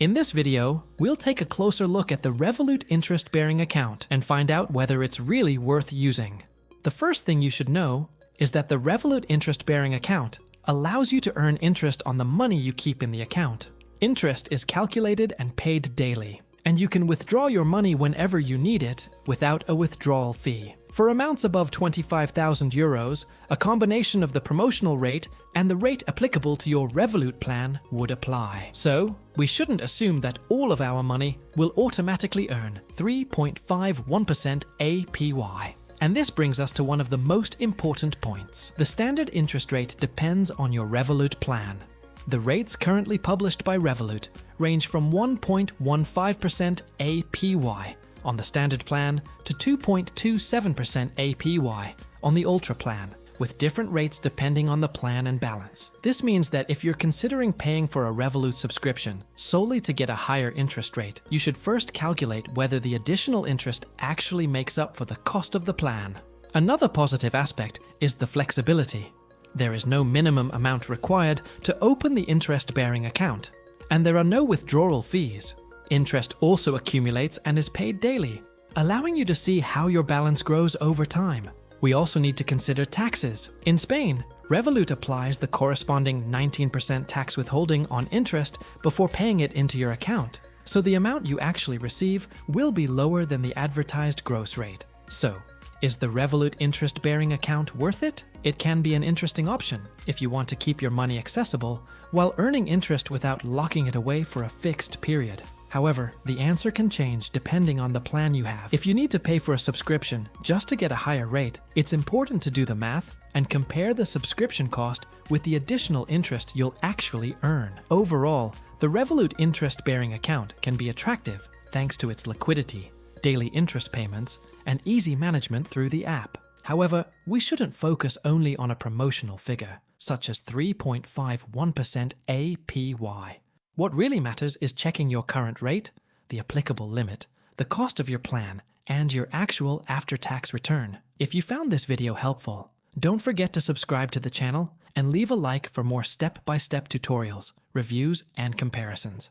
In this video, we'll take a closer look at the Revolut interest-bearing account and find out whether it's really worth using. The first thing you should know is that the Revolut interest-bearing account allows you to earn interest on the money you keep in the account. Interest is calculated and paid daily, and you can withdraw your money whenever you need it without a withdrawal fee. For amounts above 25,000 euros, a combination of the promotional rate and the rate applicable to your Revolut plan would apply. So, we shouldn't assume that all of our money will automatically earn 3.51% APY. And this brings us to one of the most important points. The standard interest rate depends on your Revolut plan. The rates currently published by Revolut range from 1.15% APY on the standard plan to 2.27% APY on the Ultra plan, with different rates depending on the plan and balance. This means that if you're considering paying for a Revolut subscription solely to get a higher interest rate, you should first calculate whether the additional interest actually makes up for the cost of the plan. Another positive aspect is the flexibility. There is no minimum amount required to open the interest-bearing account, and there are no withdrawal fees. Interest also accumulates and is paid daily, allowing you to see how your balance grows over time. We also need to consider taxes. In Spain, Revolut applies the corresponding 19% tax withholding on interest before paying it into your account, so the amount you actually receive will be lower than the advertised gross rate. So, is the Revolut interest-bearing account worth it? It can be an interesting option if you want to keep your money accessible while earning interest without locking it away for a fixed period. However, the answer can change depending on the plan you have. If you need to pay for a subscription just to get a higher rate, it's important to do the math and compare the subscription cost with the additional interest you'll actually earn. Overall, the Revolut interest-bearing account can be attractive thanks to its liquidity, daily interest payments, and easy management through the app. However, we shouldn't focus only on a promotional figure, such as 3.51% APY. What really matters is checking your current rate, the applicable limit, the cost of your plan, and your actual after-tax return. If you found this video helpful, don't forget to subscribe to the channel and leave a like for more step-by-step tutorials, reviews, and comparisons.